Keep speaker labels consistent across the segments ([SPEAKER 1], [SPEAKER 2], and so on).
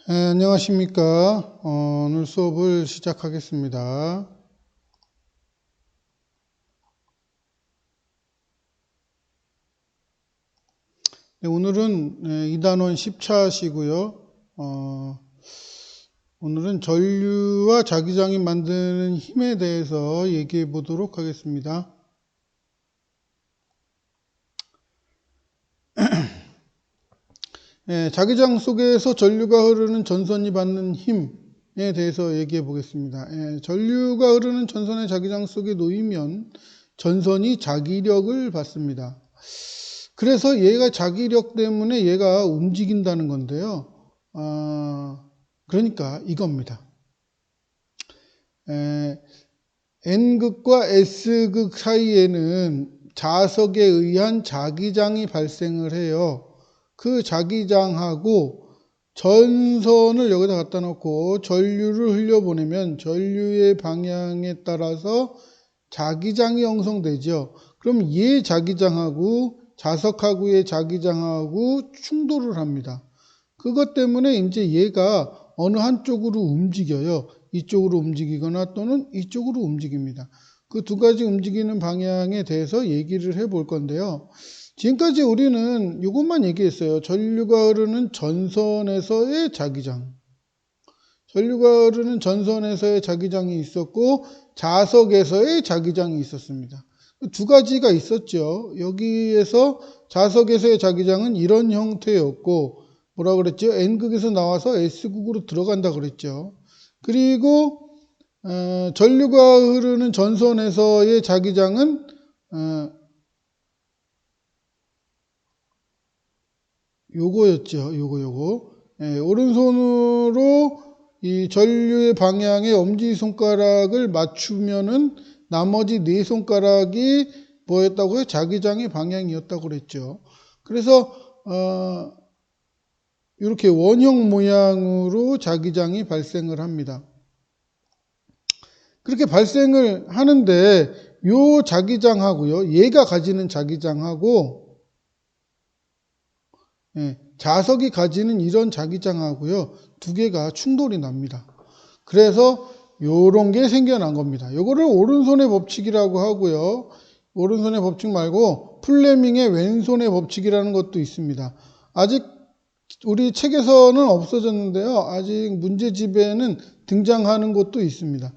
[SPEAKER 1] 네, 안녕하십니까. 오늘 수업을 시작하겠습니다. 네, 오늘은 2단원 10차시고요. 오늘은 전류와 자기장이 만드는 힘에 대해서 얘기해 보도록 하겠습니다. 네, 자기장 속에서 전류가 흐르는 전선이 받는 힘에 대해서 얘기해 보겠습니다. 전류가 흐르는 전선의 자기장 속에 놓이면 전선이 자기력을 받습니다. 그래서 얘가 자기력 때문에 얘가 움직인다는 건데요. 그러니까 이겁니다. N극과 S극 사이에는 자석에 의한 자기장이 발생을 해요. 그 자기장하고 전선을 여기다 갖다 놓고 전류를 흘려보내면 전류의 방향에 따라서 자기장이 형성되죠. 그럼 얘 자기장하고 자석하고의 자기장하고 충돌을 합니다. 그것 때문에 이제 얘가 어느 한쪽으로 움직여요. 이쪽으로 움직이거나 또는 이쪽으로 움직입니다. 그 두 가지 움직이는 방향에 대해서 얘기를 해볼 건데요. 지금까지 우리는 이것만 얘기했어요. 전류가 흐르는 전선에서의 자기장. 전류가 흐르는 전선에서의 자기장이 있었고 자석에서의 자기장이 있었습니다. 두 가지가 있었죠. 여기에서 자석에서의 자기장은 이런 형태였고 뭐라 그랬죠? N극에서 나와서 S극으로 들어간다 그랬죠. 그리고 전류가 흐르는 전선에서의 자기장은 요거였죠. 요거. 오른손으로 이 전류의 방향에 엄지손가락을 맞추면은 나머지 네 손가락이 뭐였다고요? 자기장의 방향이었다고 그랬죠. 그래서 이렇게 원형 모양으로 자기장이 발생을 합니다. 그렇게 발생을 하는데 요 자기장하고요. 얘가 가지는 자기장하고 자석이 가지는 이런 자기장하고요. 두 개가 충돌이 납니다. 그래서 요런 게 생겨난 겁니다. 요거를 오른손의 법칙이라고 하고요. 오른손의 법칙 말고 플레밍의 왼손의 법칙이라는 것도 있습니다. 아직 우리 책에서는 없어졌는데요. 아직 문제집에는 등장하는 것도 있습니다.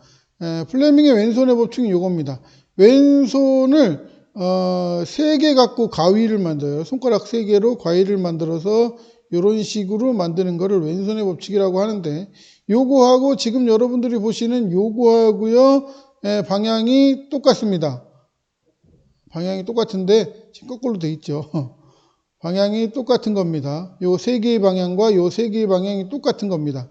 [SPEAKER 1] 플레밍의 왼손의 법칙은 요겁니다. 왼손을 3개 갖고 가위를 만들어요. 손가락 3개로 가위를 만들어서 이런 식으로 만드는 거를 왼손의 법칙이라고 하는데 요거하고 지금 여러분들이 보시는 요거하고요 방향이 똑같습니다. 방향이 똑같은데 지금 거꾸로 돼 있죠. 방향이 똑같은 겁니다. 요 3개의 방향과 요 3개의 방향이 똑같은 겁니다.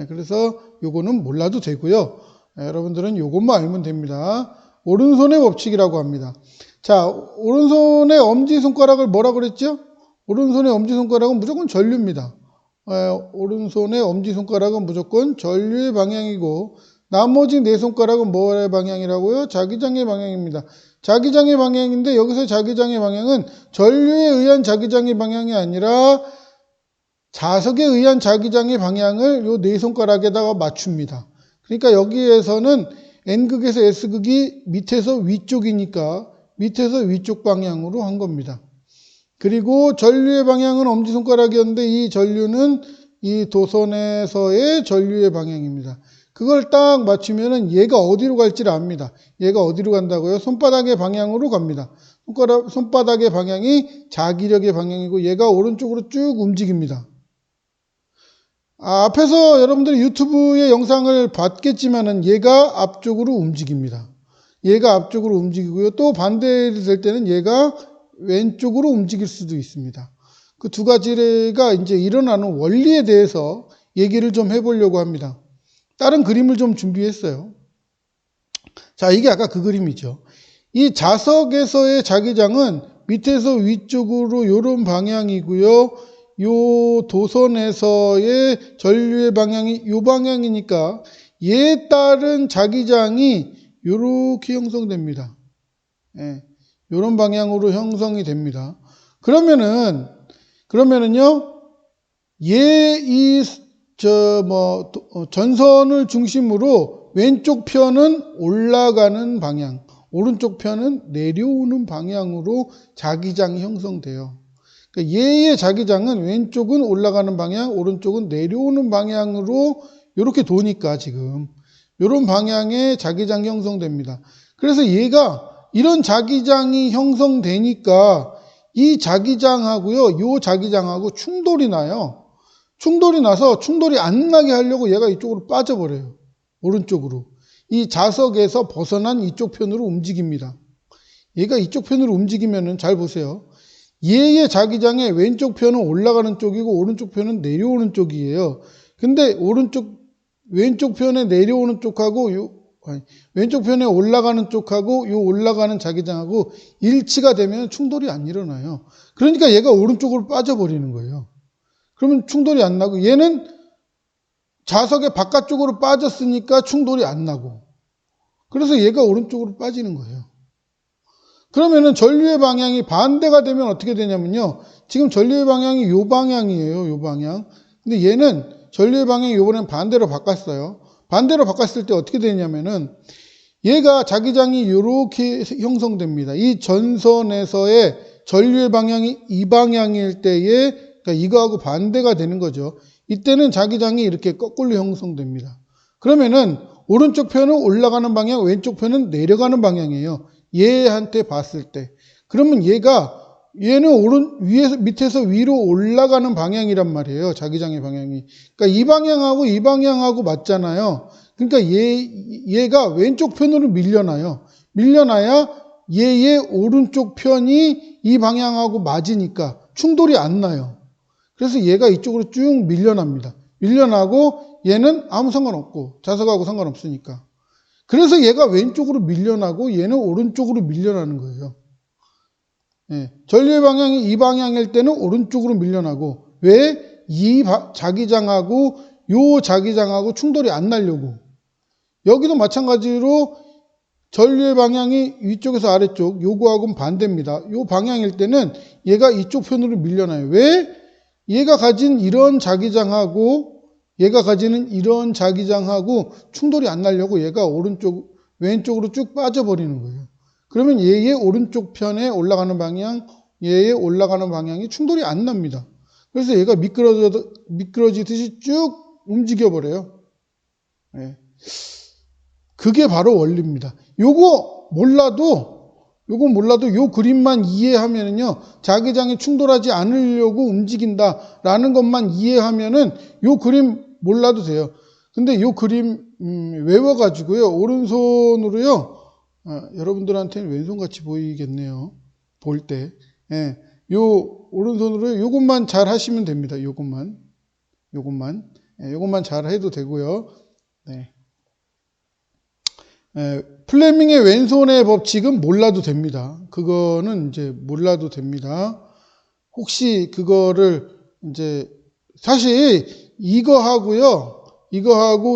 [SPEAKER 1] 그래서 요거는 몰라도 되고요. 여러분들은 요것만 알면 됩니다. 오른손의 법칙이라고 합니다. 자, 오른손의 엄지손가락을 뭐라 그랬죠? 오른손의 엄지손가락은 무조건 전류입니다. 오른손의 엄지손가락은 무조건 전류의 방향이고 나머지 네 손가락은 뭐의 방향이라고요? 자기장의 방향입니다. 자기장의 방향인데 여기서 자기장의 방향은 전류에 의한 자기장의 방향이 아니라 자석에 의한 자기장의 방향을 요 네 손가락에다가 맞춥니다. 그러니까 여기에서는 N극에서 S극이 밑에서 위쪽이니까 밑에서 위쪽 방향으로 한 겁니다. 그리고 전류의 방향은 엄지손가락이었는데 이 전류는 이 도선에서의 전류의 방향입니다. 그걸 딱 맞추면은 얘가 어디로 갈지를 압니다. 얘가 어디로 간다고요? 손바닥의 방향으로 갑니다. 손바닥의 방향이 자기력의 방향이고 얘가 오른쪽으로 쭉 움직입니다. 앞에서 여러분들이 유튜브의 영상을 봤겠지만은 얘가 앞쪽으로 움직입니다. 얘가 앞쪽으로 움직이고요. 또 반대될 때는 얘가 왼쪽으로 움직일 수도 있습니다. 그 두 가지가 이제 일어나는 원리에 대해서 얘기를 좀 해보려고 합니다. 다른 그림을 좀 준비했어요. 자, 이게 아까 그 그림이죠. 이 자석에서의 자기장은 밑에서 위쪽으로 이런 방향이고요. 요 도선에서의 전류의 방향이 요 방향이니까 얘에 따른 자기장이 요렇게 형성됩니다. 요런 방향으로 형성이 됩니다. 그러면은요, 이 전선을 중심으로 왼쪽 편은 올라가는 방향, 오른쪽 편은 내려오는 방향으로 자기장이 형성돼요. 그러니까 얘의 자기장은 왼쪽은 올라가는 방향, 오른쪽은 내려오는 방향으로 이렇게 도니까 지금 이런 방향의 자기장이 형성됩니다. 그래서 얘가 이런 자기장이 형성되니까 이 자기장하고요, 요 자기장하고 충돌이 나요. 충돌이 나서 충돌이 안 나게 하려고 얘가 이쪽으로 빠져버려요. 오른쪽으로. 이 자석에서 벗어난 이쪽 편으로 움직입니다. 얘가 이쪽 편으로 움직이면은 잘 보세요. 얘의 자기장의 왼쪽 편은 올라가는 쪽이고 오른쪽 편은 내려오는 쪽이에요. 근데 왼쪽 편에 내려오는 쪽하고 왼쪽 편에 올라가는 쪽하고 요 올라가는 자기장하고 일치가 되면 충돌이 안 일어나요. 그러니까 얘가 오른쪽으로 빠져버리는 거예요. 그러면 충돌이 안 나고 얘는 자석의 바깥쪽으로 빠졌으니까 충돌이 안 나고 그래서 얘가 오른쪽으로 빠지는 거예요. 그러면은 전류의 방향이 반대가 되면 어떻게 되냐면요. 지금 전류의 방향이 요 방향이에요. 요 방향. 근데 얘는 전류의 방향이 요번엔 반대로 바꿨어요. 반대로 바꿨을 때 어떻게 되냐면은 얘가 자기장이 이렇게 형성됩니다. 이 전선에서의 전류의 방향이 이 방향일 때에 그러니까 이거하고 반대가 되는 거죠. 이때는 자기장이 이렇게 거꾸로 형성됩니다. 그러면은 오른쪽 편은 올라가는 방향, 왼쪽 편은 내려가는 방향이에요. 얘한테 봤을 때. 그러면 얘는 위에서, 밑에서 위로 올라가는 방향이란 말이에요. 자기장의 방향이. 그러니까 이 방향하고 이 방향하고 맞잖아요. 그러니까 얘가 왼쪽 편으로 밀려나요. 밀려나야 얘의 오른쪽 편이 이 방향하고 맞으니까 충돌이 안 나요. 그래서 얘가 이쪽으로 쭉 밀려납니다. 밀려나고 얘는 아무 상관없고 자석하고 상관없으니까. 그래서 얘가 왼쪽으로 밀려나고 얘는 오른쪽으로 밀려나는 거예요. 예, 전류의 방향이 이 방향일 때는 오른쪽으로 밀려나고 왜? 이 자기장하고 요 자기장하고 충돌이 안 나려고. 여기도 마찬가지로 전류의 방향이 위쪽에서 아래쪽 요거하고는 반대입니다. 요 방향일 때는 얘가 이쪽 편으로 밀려나요. 왜? 얘가 가진 이런 자기장하고 얘가 가지는 이런 자기장하고 충돌이 안 나려고 얘가 왼쪽으로 쭉 빠져버리는 거예요. 그러면 얘의 오른쪽 편에 올라가는 방향, 얘의 올라가는 방향이 충돌이 안 납니다. 그래서 얘가 미끄러지듯이 쭉 움직여버려요. 네. 그게 바로 원리입니다. 요거 몰라도 요 그림만 이해하면은요, 자기장이 충돌하지 않으려고 움직인다라는 것만 이해하면은 요 그림 몰라도 돼요. 근데 요 그림 외워가지고요, 오른손으로요, 여러분들한테는 왼손같이 보이겠네요. 볼 때. 예, 요 오른손으로 요것만 잘 하시면 됩니다. 요것만 잘 해도 되고요. 네. 플레밍의 왼손의 법칙은 몰라도 됩니다. 그거는 이제 몰라도 됩니다. 혹시 그거를 이제 사실 이거하고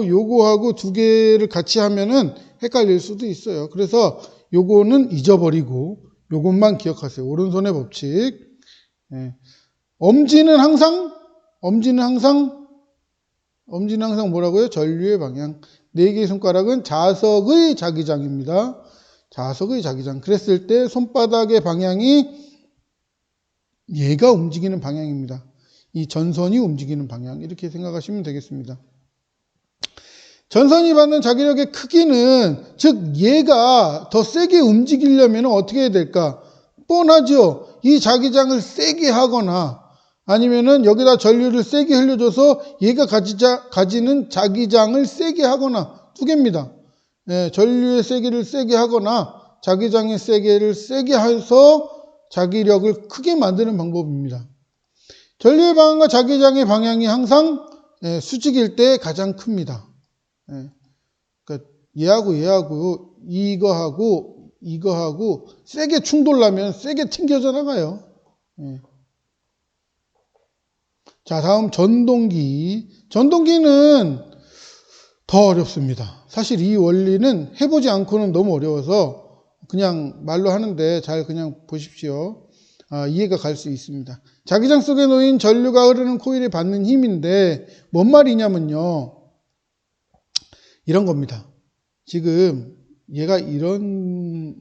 [SPEAKER 1] 요거하고 두 개를 같이 하면은 헷갈릴 수도 있어요. 그래서 요거는 잊어버리고 요것만 기억하세요. 오른손의 법칙. 엄지는 항상 뭐라고요? 전류의 방향. 네 개의 손가락은 자석의 자기장입니다. 자석의 자기장. 그랬을 때 손바닥의 방향이 얘가 움직이는 방향입니다. 이 전선이 움직이는 방향. 이렇게 생각하시면 되겠습니다. 전선이 받는 자기력의 크기는, 즉 얘가 더 세게 움직이려면 어떻게 해야 될까? 뻔하죠. 이 자기장을 세게 하거나 아니면은 여기다 전류를 세게 흘려줘서 얘가 가지는 자기장을 세게 하거나 두 개입니다. 전류의 세기를 세게 하거나 자기장의 세게를 세게 해서 자기력을 크게 만드는 방법입니다. 전류의 방향과 자기장의 방향이 항상 수직일 때 가장 큽니다. 그러니까 얘하고 이거하고 세게 충돌나면 세게 튕겨져 나가요. 자, 다음 전동기. 전동기는 더 어렵습니다. 사실 이 원리는 해보지 않고는 너무 어려워서 그냥 말로 하는데 잘 그냥 보십시오. 이해가 갈 수 있습니다. 자기장 속에 놓인 전류가 흐르는 코일에 받는 힘인데 뭔 말이냐면요. 이런 겁니다. 지금 얘가 이런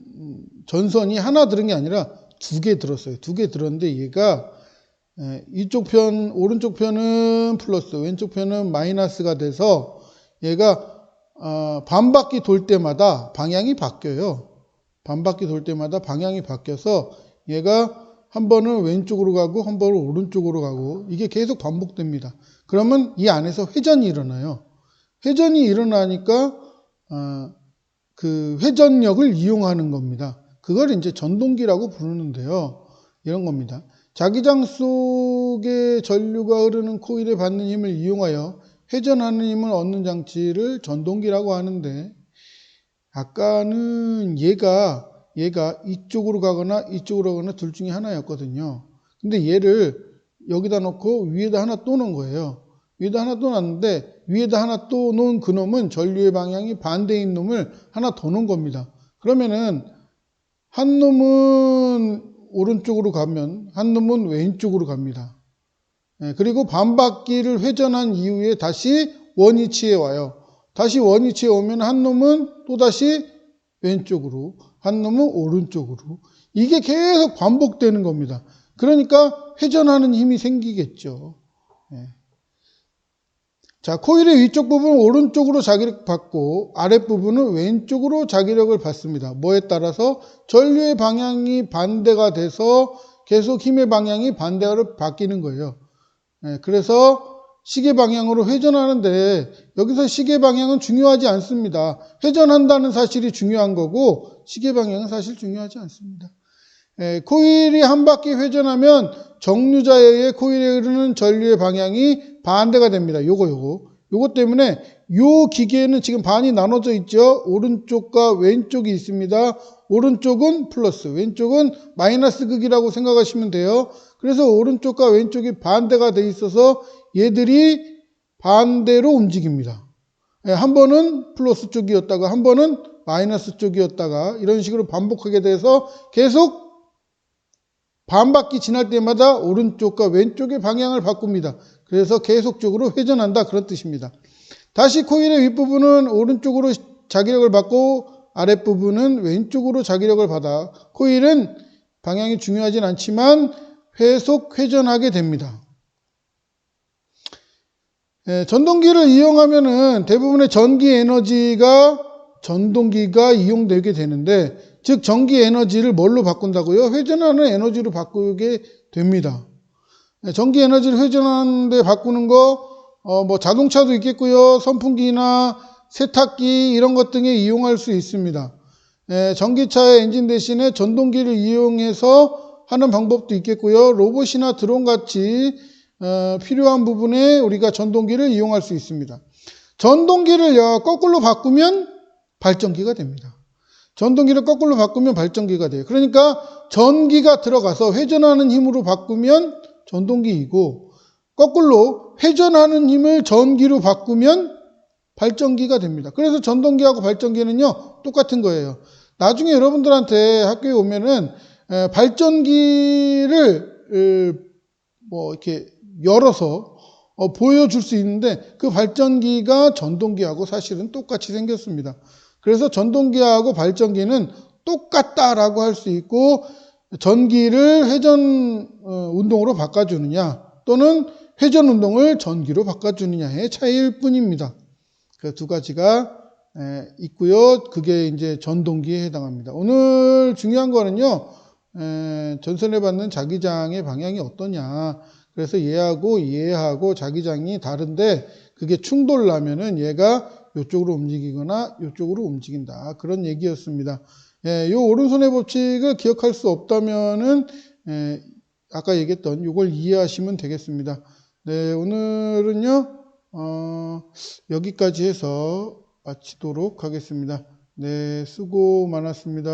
[SPEAKER 1] 전선이 하나 들은 게 아니라 두 개 들었어요. 두 개 들었는데 얘가 이쪽 편, 오른쪽 편은 플러스, 왼쪽 편은 마이너스가 돼서 얘가 반바퀴 돌 때마다 방향이 바뀌어요. 반바퀴 돌 때마다 방향이 바뀌어서 얘가 한 번은 왼쪽으로 가고 한 번은 오른쪽으로 가고 이게 계속 반복됩니다. 그러면 이 안에서 회전이 일어나요. 회전이 일어나니까 그 회전력을 이용하는 겁니다. 그걸 이제 전동기라고 부르는데요. 이런 겁니다. 자기장 속에 전류가 흐르는 코일에 받는 힘을 이용하여 회전하는 힘을 얻는 장치를 전동기라고 하는데, 아까는 얘가 이쪽으로 가거나 이쪽으로 가거나 둘 중에 하나였거든요. 근데 얘를 여기다 놓고 위에다 하나 또 놓은 거예요. 위에다 하나 또 놨는데 위에다 하나 또 놓은 그놈은 전류의 방향이 반대인 놈을 하나 더 놓은 겁니다. 그러면은 한 놈은 오른쪽으로 가면 한 놈은 왼쪽으로 갑니다. 그리고 반바퀴를 회전한 이후에 다시 원위치에 와요. 다시 원위치에 오면 한 놈은 또다시 왼쪽으로, 한 놈은 오른쪽으로. 이게 계속 반복되는 겁니다. 그러니까 회전하는 힘이 생기겠죠. 자, 코일의 위쪽 부분은 오른쪽으로 자기력 받고 아랫부분은 왼쪽으로 자기력을 받습니다. 뭐에 따라서? 전류의 방향이 반대가 돼서 계속 힘의 방향이 반대로 바뀌는 거예요. 그래서 시계 방향으로 회전하는데 여기서 시계 방향은 중요하지 않습니다. 회전한다는 사실이 중요한 거고 시계 방향은 사실 중요하지 않습니다. 코일이 한 바퀴 회전하면 정류자에 의해 코일에 흐르는 전류의 방향이 반대가 됩니다. 요거 때문에 요 기계는 지금 반이 나눠져 있죠. 오른쪽과 왼쪽이 있습니다. 오른쪽은 플러스, 왼쪽은 마이너스 극이라고 생각하시면 돼요. 그래서 오른쪽과 왼쪽이 반대가 돼 있어서 얘들이 반대로 움직입니다. 한 번은 플러스 쪽이었다가 한 번은 마이너스 쪽이었다가 이런 식으로 반복하게 돼서 계속 반바퀴 지날 때마다 오른쪽과 왼쪽의 방향을 바꿉니다. 그래서 계속적으로 회전한다 그런 뜻입니다. 다시 코일의 윗부분은 오른쪽으로 자기력을 받고 아랫부분은 왼쪽으로 자기력을 받아 코일은 방향이 중요하진 않지만 계속 회전하게 됩니다. 전동기를 이용하면은 대부분의 전기 에너지가 전동기가 이용되게 되는데, 즉 전기 에너지를 뭘로 바꾼다고요? 회전하는 에너지로 바꾸게 됩니다. 전기 에너지를 회전하는 데 바꾸는 거 뭐 자동차도 있겠고요. 선풍기나 세탁기 이런 것 등에 이용할 수 있습니다. 전기차의 엔진 대신에 전동기를 이용해서 하는 방법도 있겠고요. 로봇이나 드론 같이 필요한 부분에 우리가 전동기를 이용할 수 있습니다. 전동기를 거꾸로 바꾸면 발전기가 됩니다. 전동기를 거꾸로 바꾸면 발전기가 돼요. 그러니까 전기가 들어가서 회전하는 힘으로 바꾸면 전동기이고, 거꾸로 회전하는 힘을 전기로 바꾸면 발전기가 됩니다. 그래서 전동기하고 발전기는요 똑같은 거예요. 나중에 여러분들한테 학교에 오면은 발전기를 뭐 이렇게 열어서 보여줄 수 있는데, 그 발전기가 전동기하고 사실은 똑같이 생겼습니다. 그래서 전동기하고 발전기는 똑같다라고 할 수 있고, 전기를 회전 운동으로 바꿔주느냐 또는 회전 운동을 전기로 바꿔주느냐의 차이일 뿐입니다. 그 두 가지가 있고요. 그게 이제 전동기에 해당합니다. 오늘 중요한 거는요, 전선에 받는 자기장의 방향이 어떠냐. 그래서 얘하고 자기장이 다른데 그게 충돌 나면은 얘가 이쪽으로 움직이거나 이쪽으로 움직인다. 그런 얘기였습니다. 요 오른손의 법칙을 기억할 수 없다면은 아까 얘기했던 이걸 이해하시면 되겠습니다. 네, 오늘은요 여기까지 해서 마치도록 하겠습니다. 네, 수고 많았습니다.